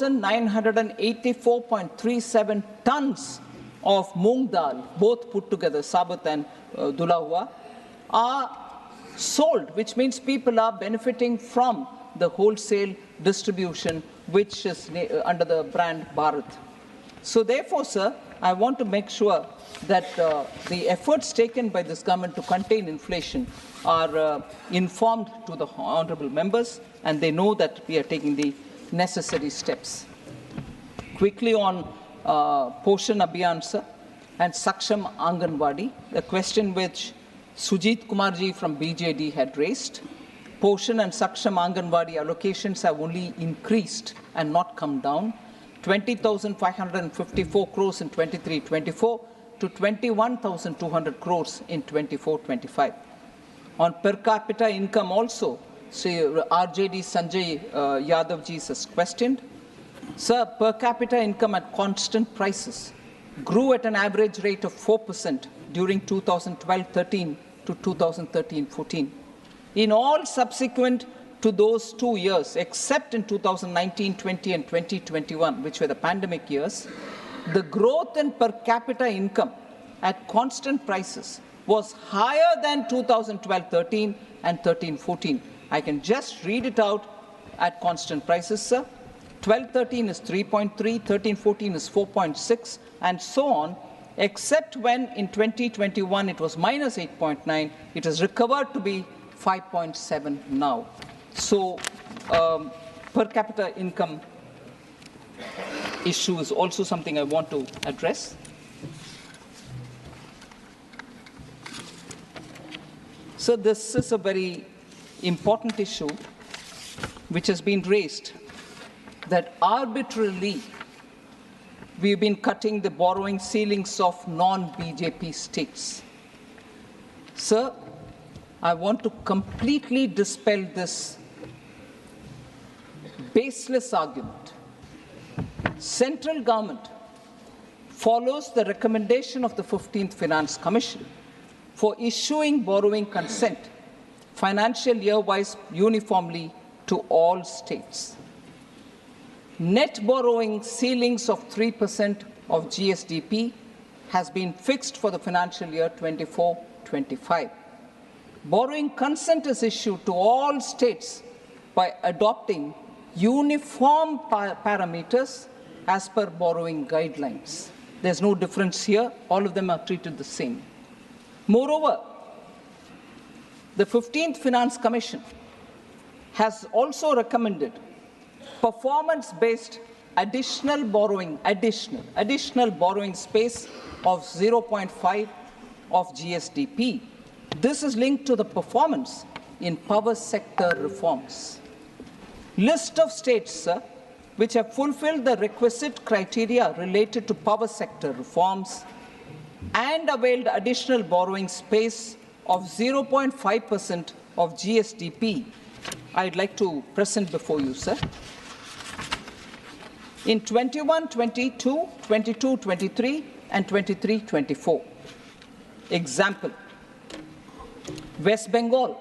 2,984.37 tons of moong dal, both put together, Sabat and Dula, are sold, which means people are benefiting from the wholesale distribution, which is under the brand Bharat. So therefore, sir, I want to make sure that the efforts taken by this government to contain inflation are informed to the honourable members, and they know that we are taking the necessary steps. Quickly on Poshan Abhiyan, sir, and Saksham Anganwadi, the question which Sujit Kumarji from BJD had raised. Poshan and Saksham Anganwadi allocations have only increased and not come down. 20,554 crores in 23-24 to 21,200 crores in 24-25. On per capita income also, RJD Sanjay Yadavji has questioned. Sir, per capita income at constant prices grew at an average rate of 4% during 2012-13 to 2013-14. In all subsequent to those 2 years, except in 2019-20 and 2021, which were the pandemic years, the growth in per capita income at constant prices was higher than 2012-13 and 13-14. I can just read it out at constant prices, sir. 12-13 is 3.3, 13-14 is 4.6, and so on, except when in 2021 it was minus 8.9, it has recovered to be 5.7 now. So per capita income issue is also something I want to address. So this is a very important issue which has been raised, that arbitrarily we've been cutting the borrowing ceilings of non-BJP states. Sir, I want to completely dispel this baseless argument. Central government follows the recommendation of the 15th Finance Commission for issuing borrowing consent financial year-wise uniformly to all states. Net borrowing ceilings of 3% of GSDP has been fixed for the financial year 24-25. Borrowing consent is issued to all states by adopting uniform parameters as per borrowing guidelines. There's no difference here. All of them are treated the same. Moreover, the 15th Finance Commission has also recommended performance-based additional borrowing space of 0.5 of GSDP. This is linked to the performance in power sector reforms. List of states, sir, which have fulfilled the requisite criteria related to power sector reforms and availed additional borrowing space of 0.5% of GSDP, I'd like to present before you, sir. In 21-22, 22-23, and 23-24. Example, West Bengal,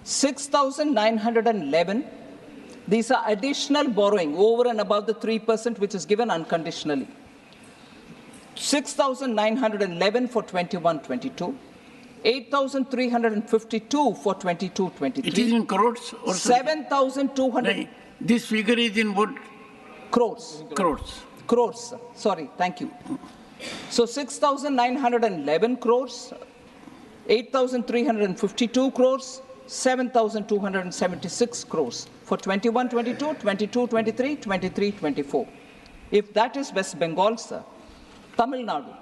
6,911. These are additional borrowing over and above the 3% which is given unconditionally. 6,911 for 21-22. 8,352 for 22-23. It is in crores or 7,200. This figure is in what? Crores. Crores. Crores. Sorry, thank you. So 6,911 crores, 8,352 crores, 7,276 crores for 21-22, 22-23, 23-24. If that is West Bengal, sir, Tamil Nadu,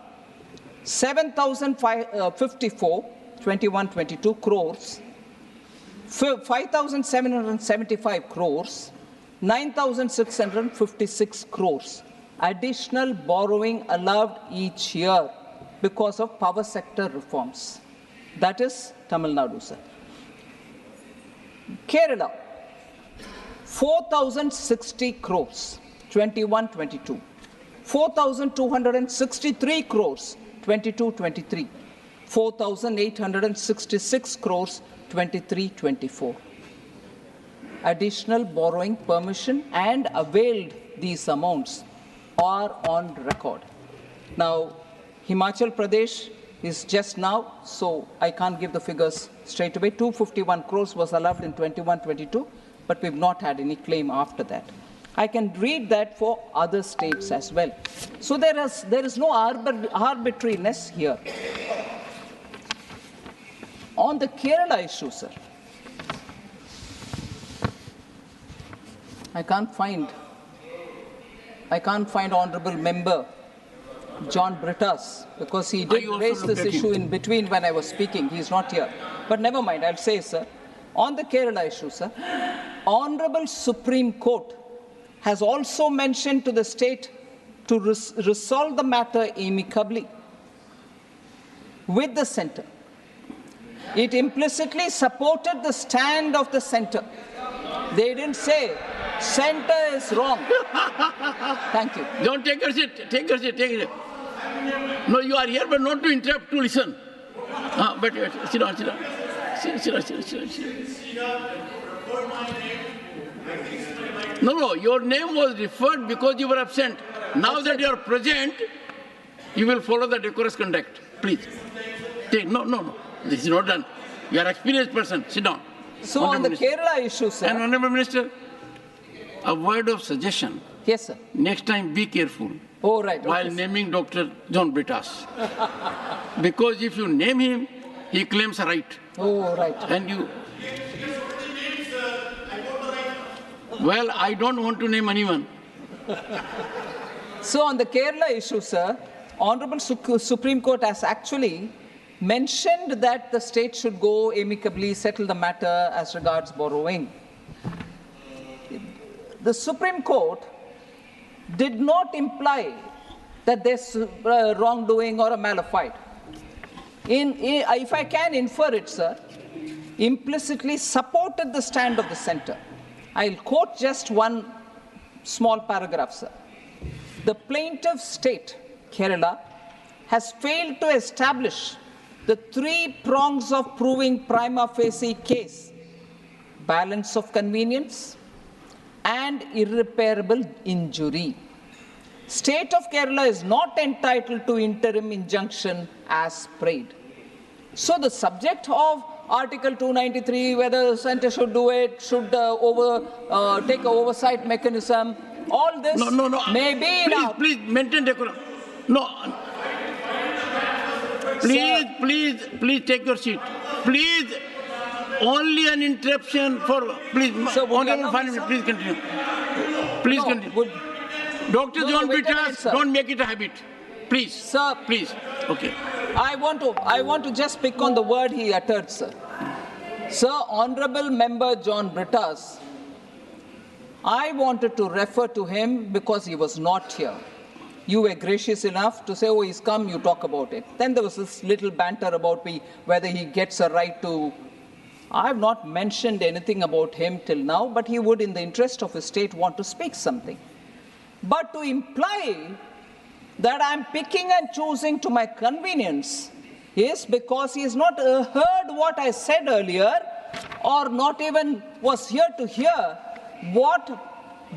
7,054, 21-22 crores, 5,775 crores, 9,656 crores. Additional borrowing allowed each year because of power sector reforms. That is Tamil Nadu, sir. Kerala, 4,060 crores, 21-22. 4,263 crores, 22-23. 4,866 crores, 23-24. Additional borrowing permission and availed these amounts are on record. Now, Himachal Pradesh is just now, so I can't give the figures straight away. 251 crores was allowed in 21-22, but we've not had any claim after that. I can read that for other states as well. So there is no arbitrariness here. On the Kerala issue, sir, I can't find Honourable Member John Brittas, because he did raise this issue in between when I was speaking. He is not here. But never mind, I'll say, sir, on the Kerala issue, sir, Honourable Supreme Court has also mentioned to the state to resolve the matter amicably with the centre. It implicitly supported the stand of the centre. They didn't say centre is wrong. Thank you. Don't take your seat. Take your seat. Take your seat. No, you are here, but not to interrupt, to listen. But sit down, sit down. Sit down. No, your name was referred because you were absent. Now that you are present, you will follow the decorous conduct. Please. No. This is not done. You are an experienced person. Sit down. So on the Kerala issue, sir. And Honourable Minister, a word of suggestion. Yes, sir. Next time, be careful. Oh, right. While naming Dr. John Brittas. Because if you name him, he claims a right. Oh, right. And you... Well, I don't want to name anyone. So on the Kerala issue, sir, Honourable Supreme Court has actually mentioned that the state should go amicably settle the matter as regards borrowing. The Supreme Court did not imply that there's wrongdoing or a malafide. If I can infer it, sir, implicitly supported the stand of the centre. I'll quote just one small paragraph, sir. The plaintiff state, Kerala, has failed to establish the three prongs of proving prima facie case: balance of convenience and irreparable injury. State of Kerala is not entitled to interim injunction as prayed. So the subject of Article 293, whether the centre should do it, should take an oversight mechanism, all this may be enough. Please maintain decorum. No. Please take your seat. Please, only an interruption for, please, Honourable Finance, please continue. Please continue. Dr. John Brittas, don't make it a habit. Please. Sir. Please. Okay. I want to just pick on the word he uttered, sir. Sir, Honourable Member John Brittas, I wanted to refer to him because he was not here. You were gracious enough to say, oh, he's come, you talk about it. Then there was this little banter about whether he gets a right to... I have not mentioned anything about him till now, but he would, in the interest of his state, want to speak something. But to imply that I'm picking and choosing to my convenience is because he has not heard what I said earlier, or not even was here to hear what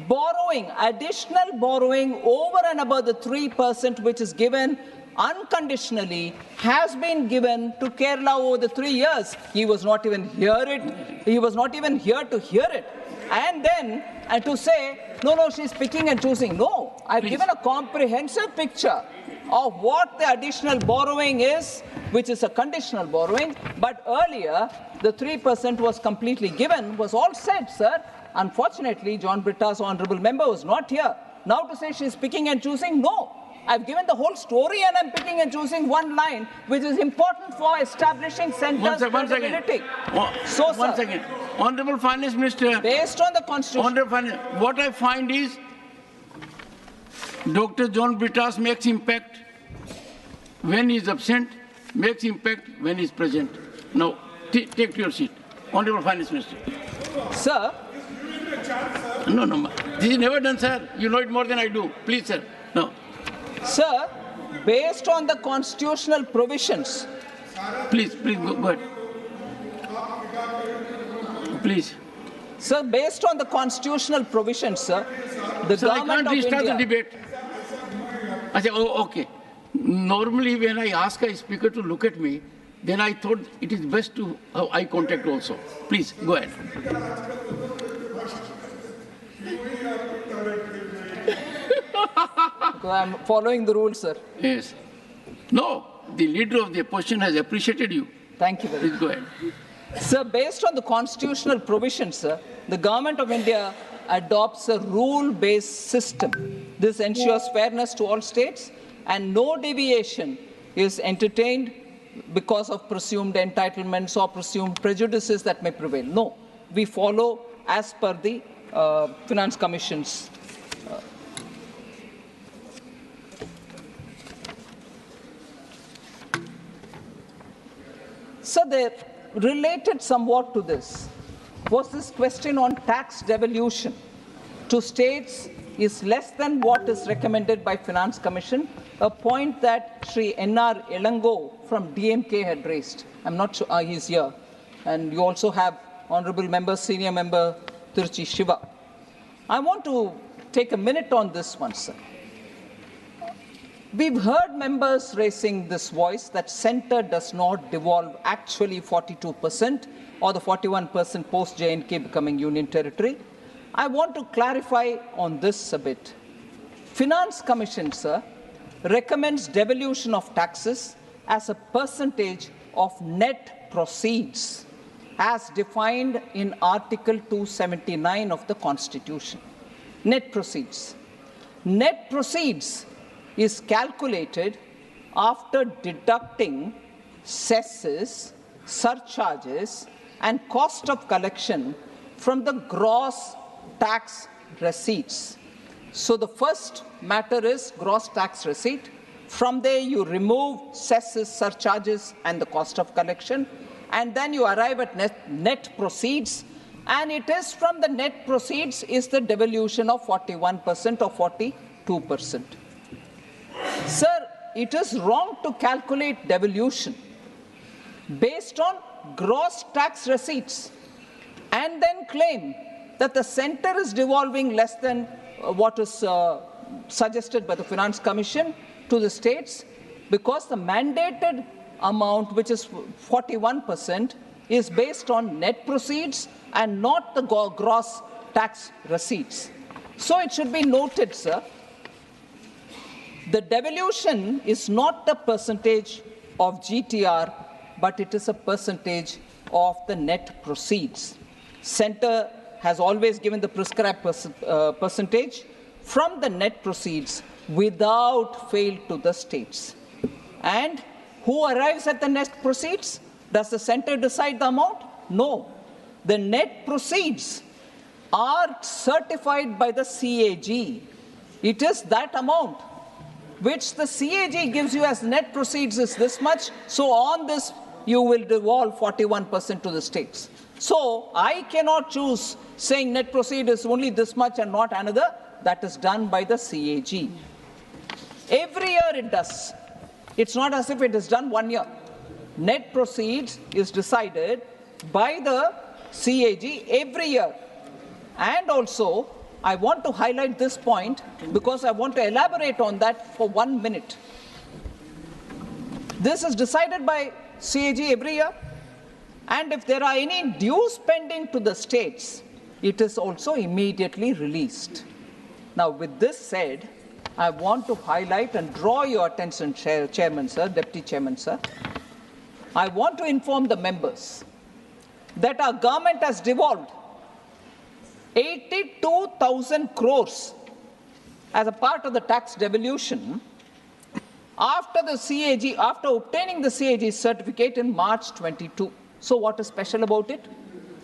borrowing, additional borrowing over and above the 3% which is given unconditionally has been given to Kerala over the 3 years. He was not even He was not even here to hear it. And then to say, no, she's picking and choosing. No, I've given a comprehensive picture of what the additional borrowing is, which is a conditional borrowing. But earlier, the 3% was completely given, was all said, sir. Unfortunately, John Brittas, Honourable Member, was not here. Now to say she's picking and choosing, no. I've given the whole story and I'm picking and choosing one line, which is important for establishing centre's credibility. One second. Honourable Finance Minister. Based on the Constitution. Honourable Finance, what I find is Dr. John Brittas makes impact when he is absent, makes impact when he is present. Now, take your seat. Honourable Finance Minister. Sir. No. This is never done, sir. You know it more than I do. Please, sir. No. Sir, based on the constitutional provisions. Please, go ahead. Please. Sir, based on the constitutional provisions, sir, The Sir, I government can't of restart the India, debate. I say, oh, okay. Normally, when I ask a speaker to look at me, then I thought it is best to have eye contact also. Please, go ahead. I'm following the rules, sir. Yes. No, the leader of the opposition has appreciated you. Thank you very Please go ahead. much. Sir, based on the constitutional provisions, sir, the government of India adopts a rule-based system. This ensures fairness to all states and no deviation is entertained because of presumed entitlements or presumed prejudices that may prevail. No, we follow as per the Finance Commission's. So they're related somewhat to this was this question on tax devolution to states is less than what is recommended by Finance Commission, a point that Sri N.R. Elango from DMK had raised. I'm not sure he's here. And you also have Honorable Member, Senior Member Tiruchi Shiva. I want to take a minute on this one, sir. We've heard members raising this voice that centre does not devolve actually 42% or the 41% post-JNK becoming union territory. I want to clarify on this a bit. Finance Commission, sir, recommends devolution of taxes as a percentage of net proceeds as defined in Article 279 of the Constitution. Net proceeds. Net proceeds is calculated after deducting cesses, surcharges, and cost of collection from the gross tax receipts. So the first matter is gross tax receipt. From there, you remove cesses, surcharges, and the cost of collection, and then you arrive at net proceeds. And it is from the net proceeds is the devolution of 41% or 42%. Sir, it is wrong to calculate devolution based on gross tax receipts and then claim that the centre is devolving less than what is suggested by the Finance Commission to the states, because the mandated amount, which is 41%, is based on net proceeds and not the gross tax receipts. So it should be noted, sir, the devolution is not a percentage of GTR, but it is a percentage of the net proceeds. Centre has always given the prescribed percentage from the net proceeds without fail to the states. And who arrives at the net proceeds? Does the centre decide the amount? No. The net proceeds are certified by the CAG. It is that amount which the CAG gives you as net proceeds is this much. So on this, you will devolve 41% to the states. So I cannot choose saying net proceed is only this much and not another. That is done by the CAG. Every year it does. It's not as if it is done 1 year. Net proceeds is decided by the CAG every year. And also, I want to highlight this point because I want to elaborate on that for 1 minute. This is decided by CAG every year. And if there are any dues pending to the states, it is also immediately released. Now, with this said, I want to highlight and draw your attention, Chairman, sir, Deputy Chairman, sir. I want to inform the members that our government has devolved 82,000 crores as a part of the tax devolution after the CAG, after obtaining the CAG certificate in March 22. So what is special about it?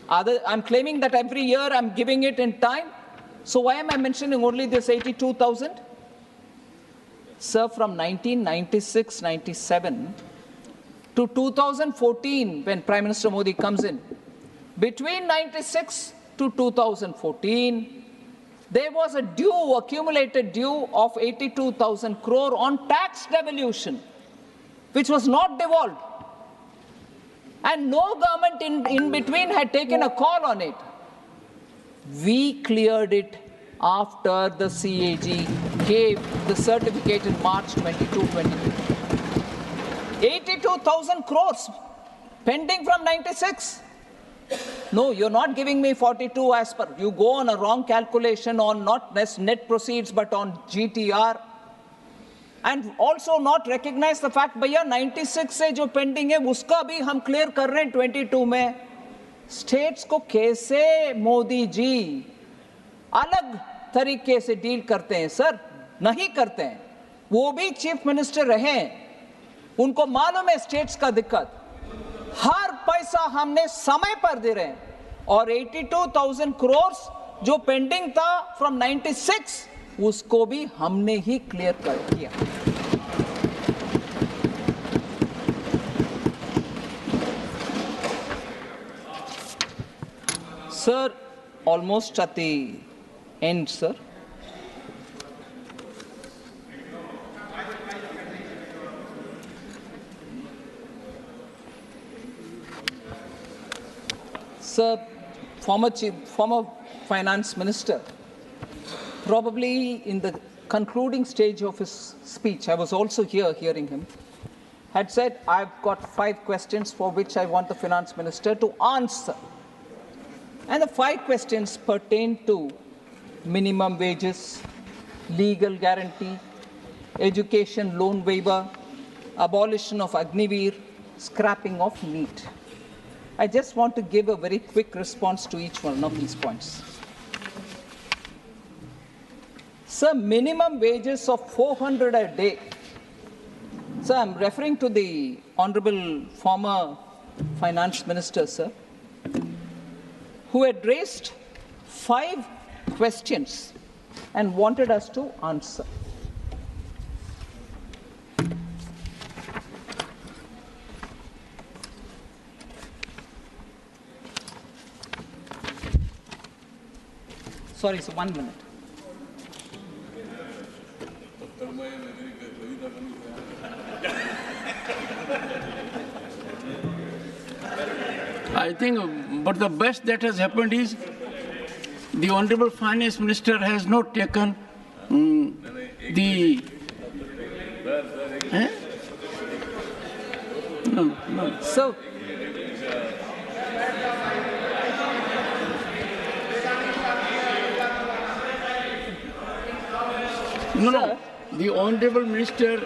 I'm claiming that every year I'm giving it in time. So why am I mentioning only this 82,000? Sir, from 1996-97 to 2014, when Prime Minister Modi comes in, between 96 to 2014, there was a due, accumulated due of 82,000 crore on tax devolution, which was not devolved. And no government in between had taken a call on it. We cleared it after the CAG gave the certificate in March 22-23. 82,000 crores pending from 96. No, you're not giving me 42 as per. You go on a wrong calculation on not net proceeds but on GTR. And also not recognize the fact, भैया 96 से जो pending है उसका भी हम clear कर रहे हैं 22 में. States को कैसे मोदी जी अलग तरीके से डील करते हैं सर? नहीं करते हैं. वो भी चीफ मिनिस्टर रहे, उनको मालूम है स्टेट्स का दिक्कत. हर पैसा हमने समय पर दे रहे हैं और 82,000 करोड़ जो पेंडिंग था फ्रॉम 96 उसको भी हमने ही क्लियर कर दिया. Sir, almost at the end, sir. Sir, former finance minister, probably in the concluding stage of his speech, I was also here hearing him, had said, I've got 5 questions for which I want the finance minister to answer. And the 5 questions pertain to minimum wages, legal guarantee, education loan waiver, abolition of Agniveer, scrapping of NEET. I just want to give a very quick response to each one of these points. Sir, minimum wages of 400 a day. Sir, I'm referring to the Honorable former Finance Minister, sir, who had raised 5 questions and wanted us to answer. Sorry, sir, 1 minute. I think, but the best that has happened is the Honorable Finance Minister has not taken the... No. So, No. The Honorable Minister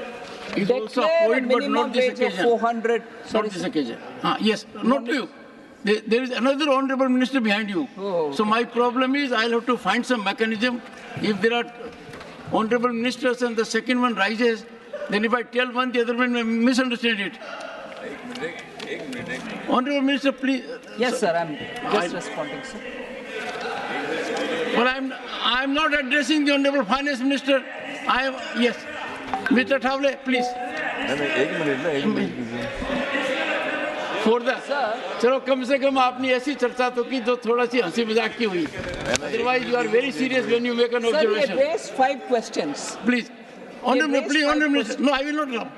is also appointed, but not this occasion. 400. Not this occasion. Yes, not you. There is another Honorable Minister behind you. Oh, okay. So my problem is I'll have to find some mechanism. If there are Honorable Ministers and the second one rises, then if I tell one, the other one may misunderstand it. Honorable Minister, please. Yes, sir, I'm just responding, sir. Well, I'm not addressing the Honorable Finance Minister. Yes. Mr. Thavle, please. For the, चलो कम से कम आपने ऐसी चर्चा तो की जो थोड़ा सी हंसी मजाक की हुई. Otherwise, you are very serious when you make an observation. Sir, he raised 5 questions. Please. Honorable, please, Honorable Minister. No, I will not allow.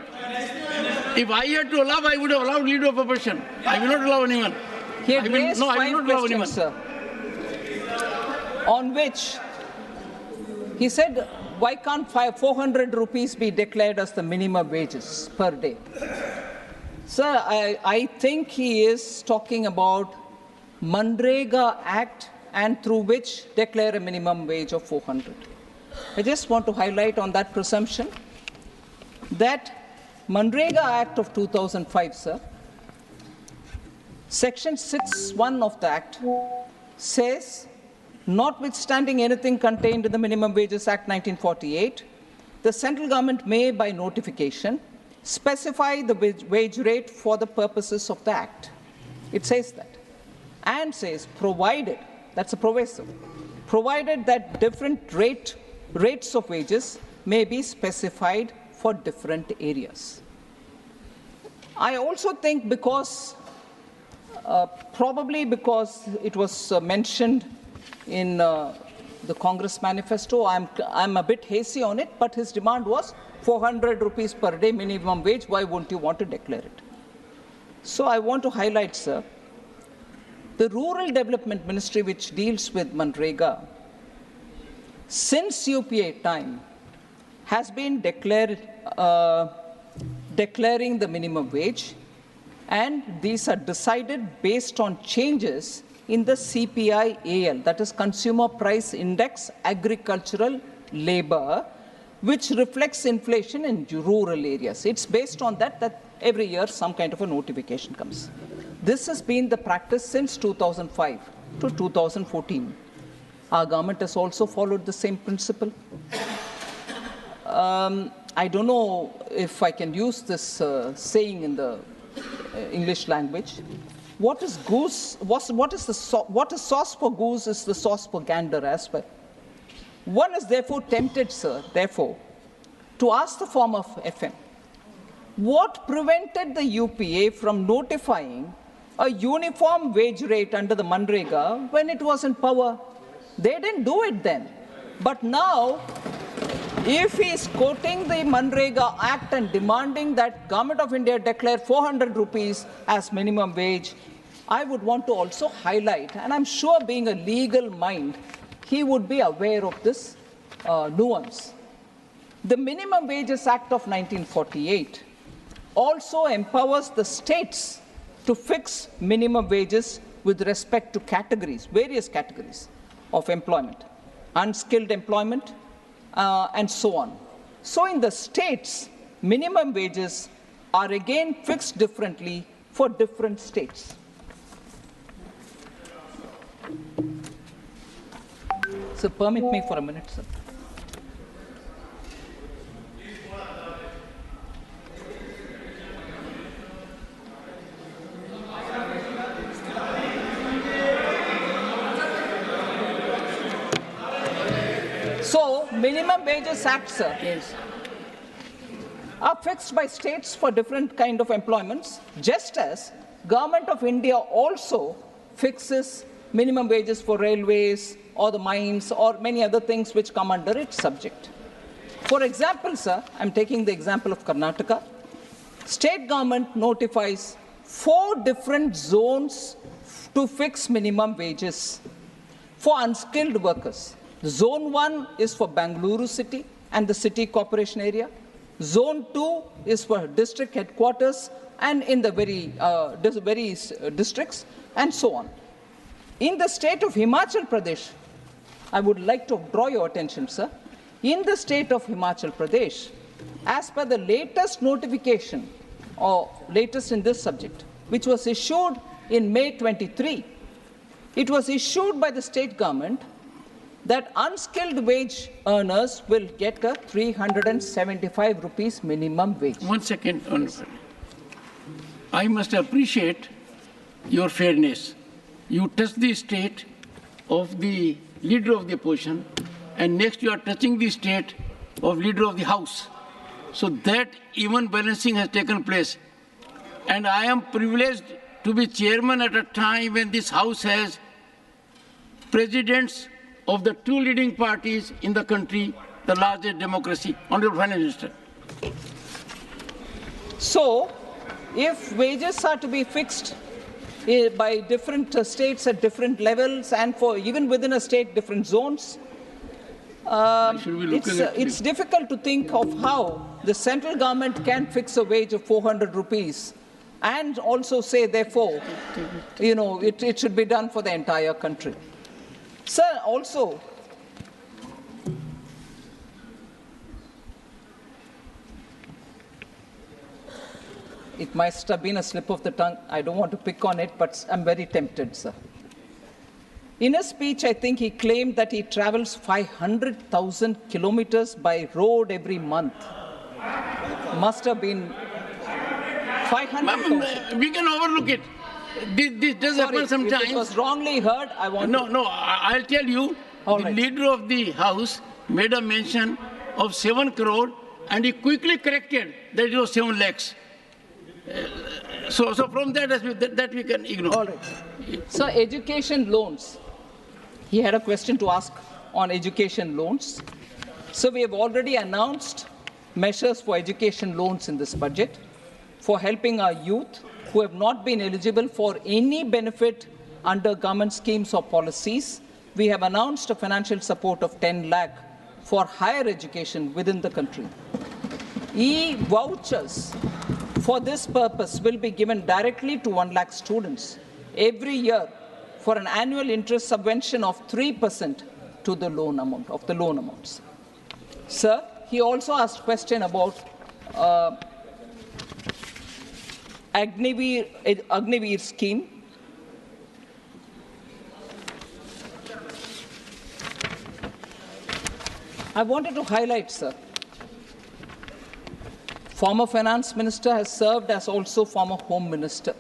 If I had to allow, I would have allowed leader of opposition. I will not allow anyone. He had raised 5 questions, sir, on which he said, why can't 400 rupees be declared as the minimum wages per day? Sir, I think he is talking about Manrega Act and through which declare a minimum wage of 400. I just want to highlight on that presumption that Manrega Act of 2005, sir, Section 6(1) of the Act says, notwithstanding anything contained in the Minimum Wages Act 1948, the central government may, by notification, specify the wage rate for the purposes of the Act. It says that. And says, provided, that's a proviso, provided that different rates of wages may be specified for different areas. I also think because, probably because it was mentioned in the Congress manifesto, I'm a bit hazy on it, but his demand was 400 rupees per day minimum wage. Why won't you want to declare it? So I want to highlight, sir, the Rural Development Ministry, which deals with Manrega, since UPA time, has been declaring the minimum wage, and these are decided based on changes in the CPI-AL, that is Consumer Price Index Agricultural Labor, which reflects inflation in rural areas. It's based on that every year some kind of a notification comes. This has been the practice since 2005 to 2014. Our government has also followed the same principle. I don't know if I can use this saying in the English language. What is sauce for goose is the sauce for gander as well. One is therefore tempted, sir, to ask the form of FM, what prevented the UPA from notifying a uniform wage rate under the Manrega when it was in power? They didn't do it then. But now, if he is quoting the Manrega Act and demanding that Government of India declare 400 rupees as minimum wage, I would want to also highlight, and I'm sure being a legal mind, he would be aware of this nuance. The Minimum Wages Act of 1948 also empowers the states to fix minimum wages with respect to categories, various categories of employment, unskilled employment, and so on. So in the states, minimum wages are again fixed differently for different states. So permit me for a minute, sir. So, minimum wages act, sir, are fixed by states for different kind of employments, just as Government of India also fixes minimum wages for railways or the mines or many other things which come under its subject. For example, sir, I'm taking the example of Karnataka. State government notifies 4 different zones to fix minimum wages for unskilled workers. Zone 1 is for Bangalore city and the city corporation area. Zone 2 is for district headquarters and in the various districts, and so on. In the state of Himachal Pradesh, I would like to draw your attention, sir. In the state of Himachal Pradesh, as per the latest notification, or latest in this subject, which was issued in May 23, it was issued by the state government that unskilled wage earners will get a 375 rupees minimum wage. 1 second, Honorable. I must appreciate your fairness. You touch the state of the leader of the opposition, and next you are touching the state of leader of the House. So that even balancing has taken place. And I am privileged to be chairman at a time when this House has presidents of the 2 leading parties in the country, the largest democracy. Honorable Finance Minister. So, if wages are to be fixed by different states at different levels and for even within a state different zones, it's difficult to think of how the central government can fix a wage of 400 rupees and also say, therefore, it should be done for the entire country. Sir, also, it must have been a slip of the tongue. I don't want to pick on it, but I'm very tempted, sir. In a speech, I think he claimed that he travels 500,000 kilometers by road every month. Must have been 500,000. We can overlook it. This does happen sometimes. If it was wrongly heard, I want No, I'll tell you. All the right. leader of the House made a mention of 7 crore and he quickly corrected that it was 7 lakhs. So from that we can ignore. All right. So education loans. He had a question to ask on education loans. So we have already announced measures for education loans in this budget for helping our youth who have not been eligible for any benefit under government schemes or policies. we have announced a financial support of 10 lakh for higher education within the country. E-vouchers for this purpose will be given directly to 1 lakh students every year for an annual interest subvention of 3% to the loan amounts. Sir, he also asked a question about Agniveer scheme. I wanted to highlight, sir, former finance minister has served as also former home minister.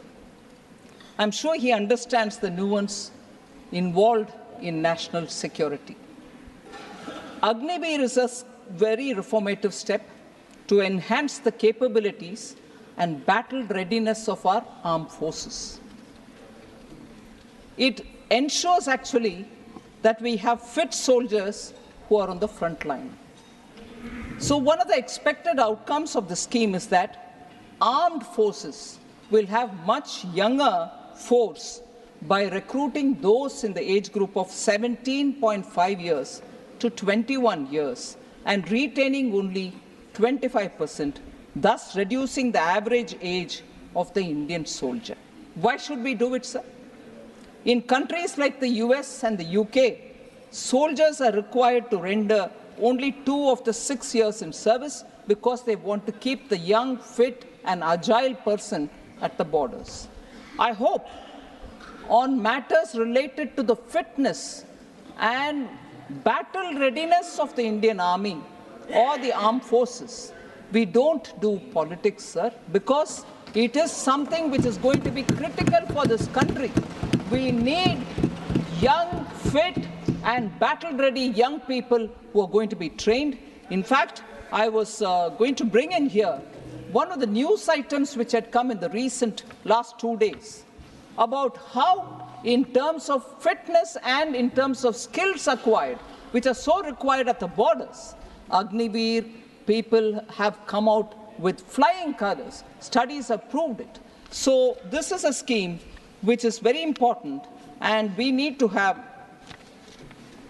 I'm sure he understands the nuance involved in national security. Agniveer is a very reformative step to enhance the capabilities and battle readiness of our armed forces. It ensures actually that we have fit soldiers who are on the front line. So one of the expected outcomes of the scheme is that armed forces will have much younger force by recruiting those in the age group of 17.5 years to 21 years and retaining only 25%, thus reducing the average age of the Indian soldier. Why should we do it, sir? In countries like the US and the UK, soldiers are required to render only 2 of the 6 years in service because they want to keep the young, fit, and agile person at the borders. I hope on matters related to the fitness and battle readiness of the Indian Army or the armed forces, we don't do politics, sir, because it is something which is going to be critical for this country. We need young, fit, and battle-ready young people who are going to be trained. In fact, I was going to bring in here one of the news items which had come in the last 2 days about how, in terms of fitness and in terms of skills acquired, which are so required at the borders, Agniveer people have come out with flying colors. Studies have proved it. So this is a scheme which is very important, and we need to have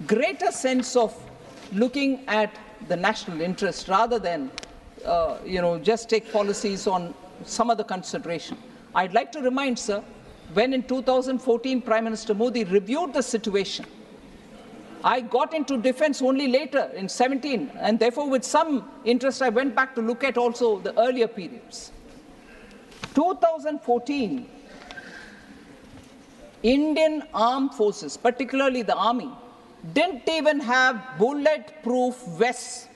greater sense of looking at the national interest rather than just take policies on some other consideration. I'd like to remind, sir, when in 2014 Prime Minister Modi reviewed the situation, I got into defense only later in 17, and therefore with some interest I went back to look at also the earlier periods. 2014, Indian armed forces, particularly the army, didn't even have bulletproof vests.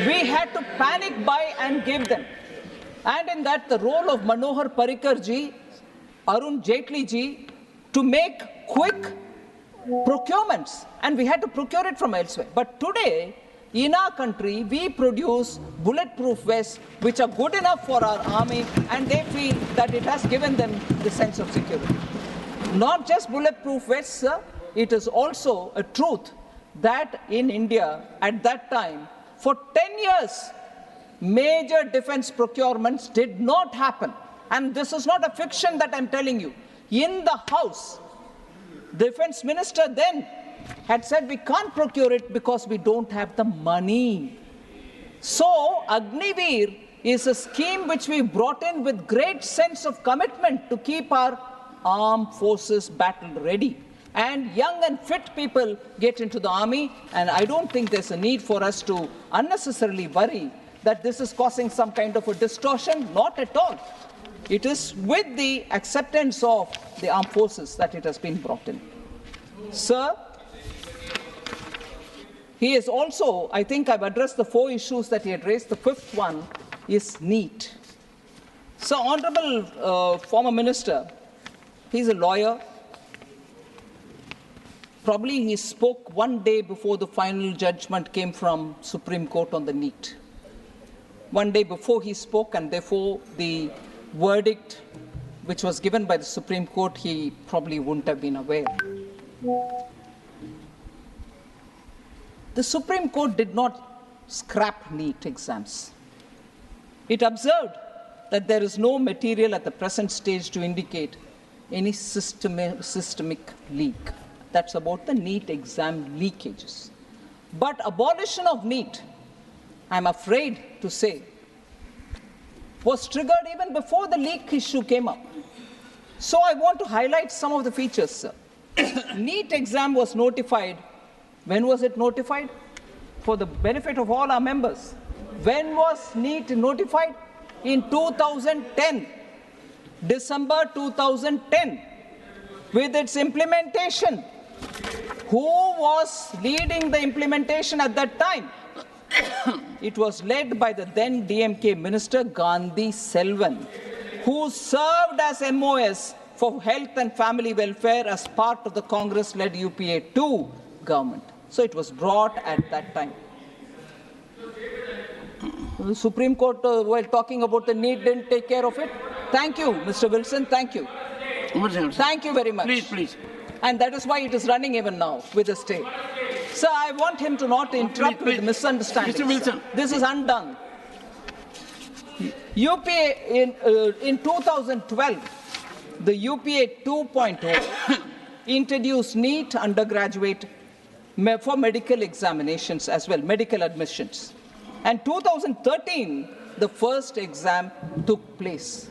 We had to panic buy and give them. And in that, the role of Manohar Parrikar ji, Arun Jaitley ji, to make quick procurements, and we had to procure it from elsewhere. But today, in our country, we produce bulletproof vests which are good enough for our army, and they feel that it has given them the sense of security. Not just bulletproof vests, sir, it is also a truth that in India, at that time, for 10 years, major defense procurements did not happen. And this is not a fiction that I'm telling you. In the House, the defense minister then had said we can't procure it because we don't have the money. So Agniveer is a scheme which we brought in with great sense of commitment to keep our armed forces battle ready. And young and fit people get into the army, and I don't think there's a need for us to unnecessarily worry that this is causing some kind of a distortion. Not at all. It is with the acceptance of the armed forces that it has been brought in. Sir, he is also, I think I've addressed the 4 issues that he had raised. The 5th one is NEET. So, Honorable former Minister, he's a lawyer. Probably he spoke one day before the final judgment came from Supreme Court on the NEET. One day before he spoke, and therefore the verdict which was given by the Supreme Court, he probably wouldn't have been aware. The Supreme Court did not scrap NEET exams. It observed that there is no material at the present stage to indicate any systemic leak. That's about the NEET exam leakages. But abolition of NEET, I'm afraid to say, was triggered even before the leak issue came up. So I want to highlight some of the features, sir. NEET exam was notified. When was it notified? For the benefit of all our members. When was NEET notified? In 2010, December 2010, with its implementation. Who was leading the implementation at that time? It was led by the then DMK Minister Gandhi Selvan, who served as MOS for Health and Family Welfare as part of the Congress-led UPA 2 government. So it was brought at that time. The Supreme Court, while talking about the NEET, didn't take care of it. Thank you, Mr. Wilson. Thank you. Thank you very much. Please. And that is why it is running even now with the stay. Sir, I want him to not interrupt with misunderstandings. Mr. Wilson. This is undone. UPA in 2012, the UPA 2.0 introduced NEET undergraduate for medical examinations as well, medical admissions. And 2013, the first exam took place.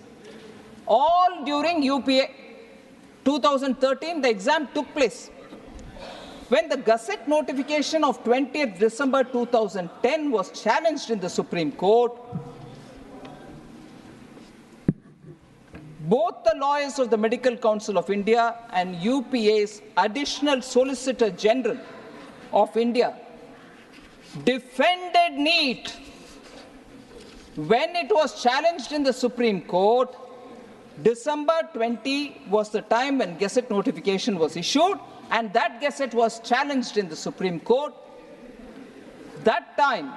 All during UPA 2013, the exam took place. When the Gazette notification of 20th December 2010 was challenged in the Supreme Court, both the lawyers of the Medical Council of India and UPA's Additional Solicitor General of India defended NEET. When it was challenged in the Supreme Court, December 20 was the time when Gazette notification was issued, and that Gazette was challenged in the Supreme Court. That time,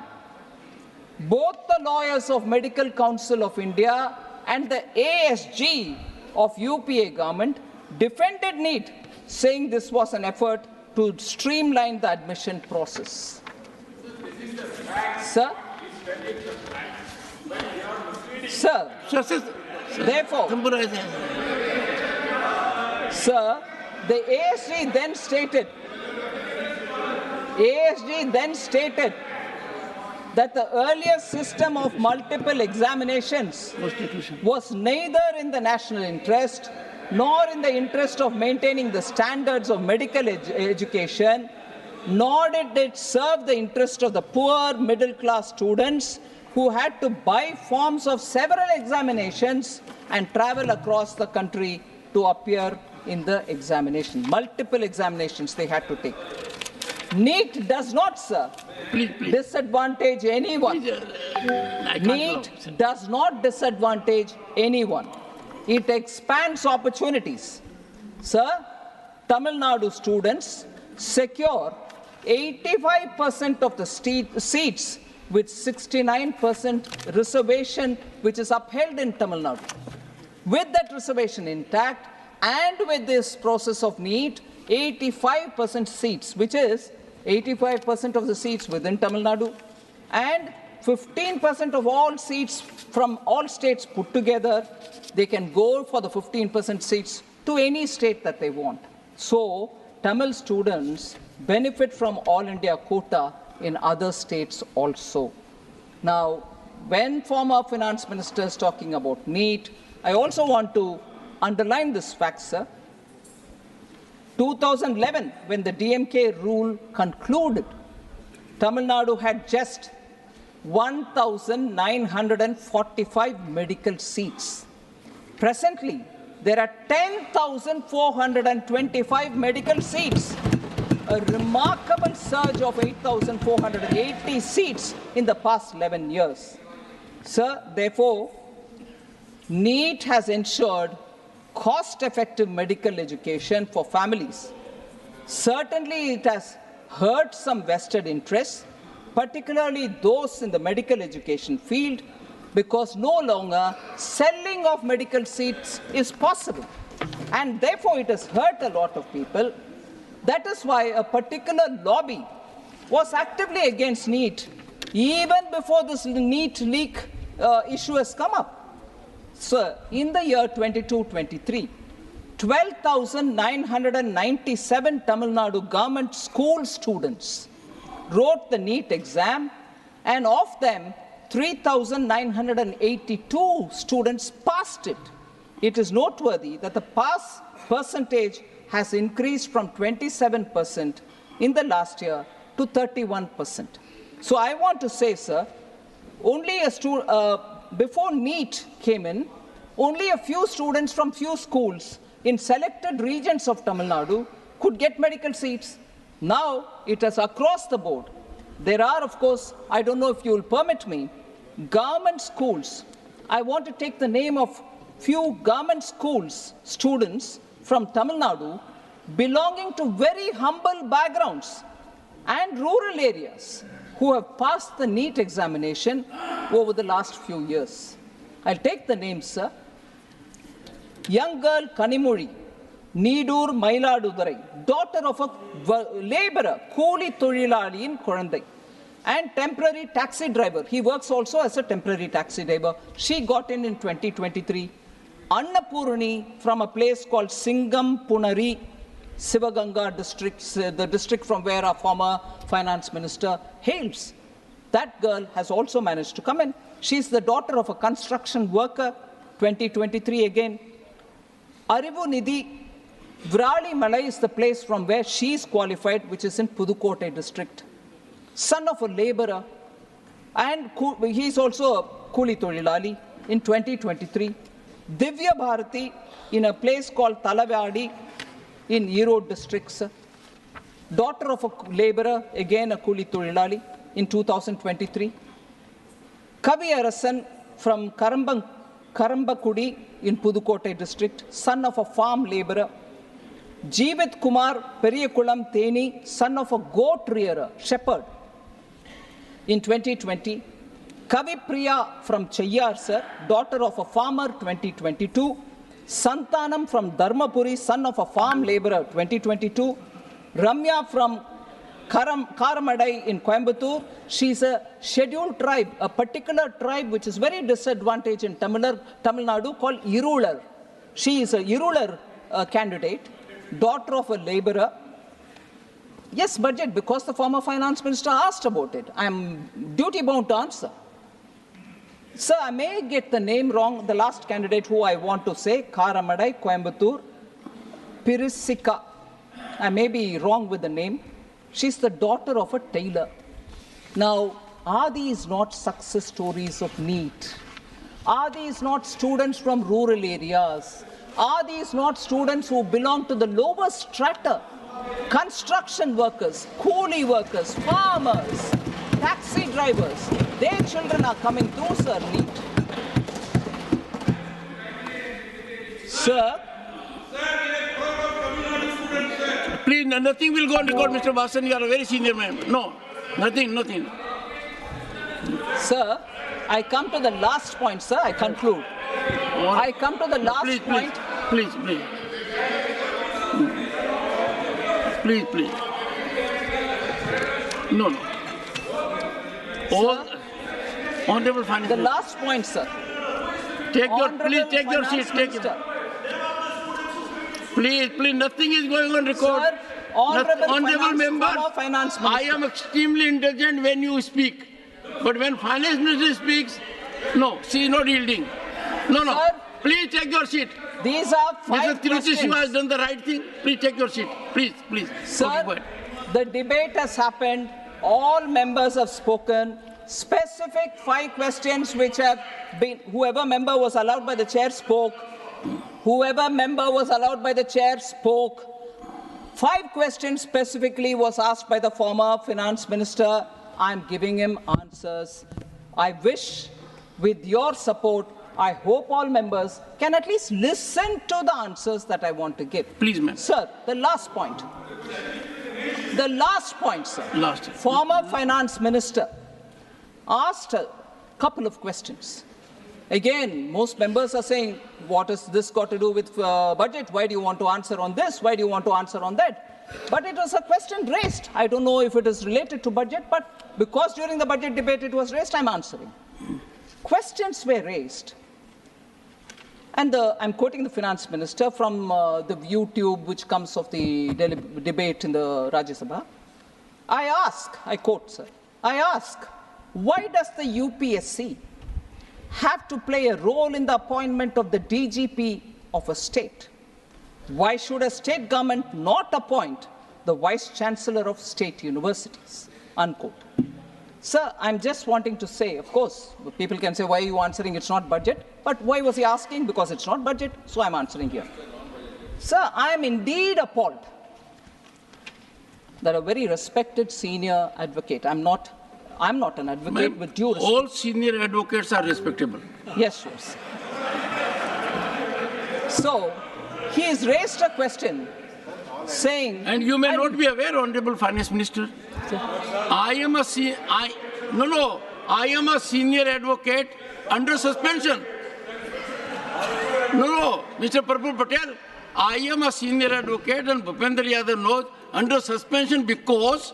both the lawyers of Medical Council of India and the ASG of UPA government defended NEET, saying this was an effort to streamline the admission process. Sir? Sir, therefore, sir, the ASG then stated that the earlier system of multiple examinations was neither in the national interest nor in the interest of maintaining the standards of medical education, nor did it serve the interest of the poor middle-class students who had to buy forms of several examinations and travel across the country to appear in the examination. Multiple examinations they had to take. NEET does not, sir, disadvantage anyone. NEET does not disadvantage anyone. It expands opportunities. Sir, Tamil Nadu students secure 85% of the seats with 69% reservation, which is upheld in Tamil Nadu. With that reservation intact, and with this process of NEET, 85% seats, which is 85% of the seats within Tamil Nadu, and 15% of all seats from all states put together, they can go for the 15% seats to any state that they want. So, Tamil students benefit from All India quota in other states also. Now, when former finance minister is talking about NEET, I also want to underline this fact, sir. 2011, when the DMK rule concluded, Tamil Nadu had just 1,945 medical seats. Presently, there are 10,425 medical seats, a remarkable surge of 8,480 seats in the past 11 years. Sir, therefore, NEET has ensured cost-effective medical education for families. Certainly, it has hurt some vested interests, particularly those in the medical education field, because no longer selling of medical seats is possible. And therefore, it has hurt a lot of people. That is why a particular lobby was actively against NEET, even before this NEET leak issue has come up. Sir, in the year 22-23, 12,997 Tamil Nadu government school students wrote the NEET exam, and of them, 3,982 students passed it. It is noteworthy that the pass percentage has increased from 27% in the last year to 31%. So I want to say, sir, only before NEET came in, only a few students from few schools in selected regions of Tamil Nadu could get medical seats. Now it is across the board. There are, of course, I don't know if you will permit me, government schools. I want to take the name of few government schools students from Tamil Nadu belonging to very humble backgrounds and rural areas who have passed the NEET examination over the last few years. I'll take the names, sir. Young girl Kanimuri, Needur Mailadurai, daughter of a laborer, Kooli Tholilali in Korandai, and temporary taxi driver. He works also as a temporary taxi driver. She got in 2023. Annapurani from a place called Singam Punari, Sivaganga district, the district from where our former finance minister hails. That girl has also managed to come in. She's the daughter of a construction worker, 2023 again. Arivu Nidhi, Vrali Malai is the place from where she is qualified, which is in Pudukkottai district. Son of a laborer, and he is also a Kooli Tholilali in 2023. Divya Bharati in a place called Talavadi in Erode districts. Daughter of a laborer, again a Kooli Tholilali in 2023. Kavi Arasan from Karambakudi in Pudukkottai district, son of a farm laborer. Jeevit Kumar Periyakulam Theni, son of a goat rearer, shepherd, in 2020. Kavi Priya from Chayyar, sir, daughter of a farmer, 2022. Santanam from Dharmapuri, son of a farm laborer, 2022. Ramya from Karamadai in Coimbatore. She's a scheduled tribe, a particular tribe which is very disadvantaged in Tamil Nadu called Irular. She is a Irular candidate, daughter of a laborer. Yes, budget, because the former finance minister asked about it. I am duty-bound to answer. Sir, I may get the name wrong, the last candidate who I want to say, Karamadai, Coimbatore, Pirisika. I may be wrong with the name. She's the daughter of a tailor. Now, are these not success stories of NEET? Are these not students from rural areas? Are these not students who belong to the lower strata? Construction workers, coolie workers, farmers, taxi drivers, their children are coming through, sir, NEET. Sir, please, nothing will go on record, Mr. Vasan. You are a very senior man. No, nothing. Sir, I come to the last point, sir. I conclude. I come to the last point. Please. No. All honorable finance. The last point, sir. Please take your seat. Please, nothing is going on record. Sir, honorable member, finance minister. I am extremely indulgent when you speak. But when finance minister speaks, no, she is not yielding. No. Sir, please take your seat. These are 5 Mr. questions. Shiva has done the right thing. Please take your seat. Please. Sir, okay, the debate has happened. All members have spoken. Specific 5 questions which have been, whoever member was allowed by the chair spoke. Whoever member was allowed by the chair spoke. 5 questions specifically was asked by the former finance minister. I'm giving him answers. I wish, with your support, I hope all members can at least listen to the answers that I want to give. Please, ma'am. Sir, the last point. The last point, sir. Former finance minister asked a couple of questions. Again, most members are saying, what has this got to do with budget? Why do you want to answer on this? Why do you want to answer on that? But it was a question raised. I don't know if it is related to budget, but because during the budget debate it was raised, I'm answering. Questions were raised. And I'm quoting the finance minister from the YouTube which comes of the debate in the Rajya Sabha. I quote, sir, I ask, why does the UPSC have to play a role in the appointment of the DGP of a state? Why should a state government not appoint the Vice Chancellor of state universities? Unquote. Sir, I'm just wanting to say, of course, people can say, why are you answering? It's not budget. But why was he asking? Because it's not budget, so I'm answering here. Sir, I am indeed appalled that a very respected senior advocate, I'm not an advocate with due respect. All senior advocates are respectable. Yes, yes. So, he has raised a question saying... And you may not be aware, Honorable Finance Minister, I am a senior advocate under suspension. No, Mr. Prabhu Patel, I am a senior advocate and Bhupendra Yadav knows under suspension because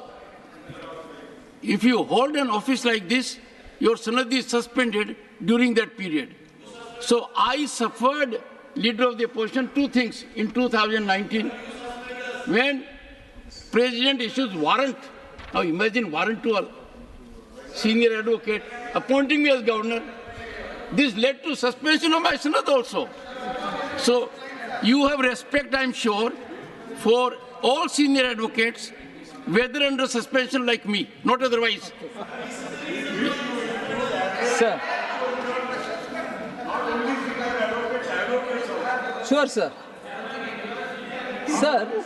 if you hold an office like this, your sanad is suspended during that period. So I suffered, leader of the opposition, two things in 2019 when President issues warrant. Now imagine warrant to a senior advocate appointing me as governor. This led to suspension of my sanad also. So you have respect, I'm sure, for all senior advocates, whether under suspension like me, not otherwise. Sir. Sure, sir. Sir.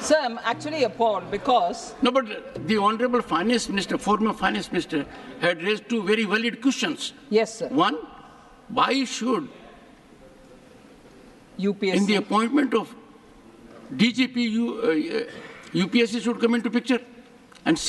Sir, I'm actually appalled because... No, but the Honorable Finance Minister, former Finance Minister, had raised two very valid questions. Yes, sir. One, why should UPSC... in the appointment of DGP, UPSC should come into picture? And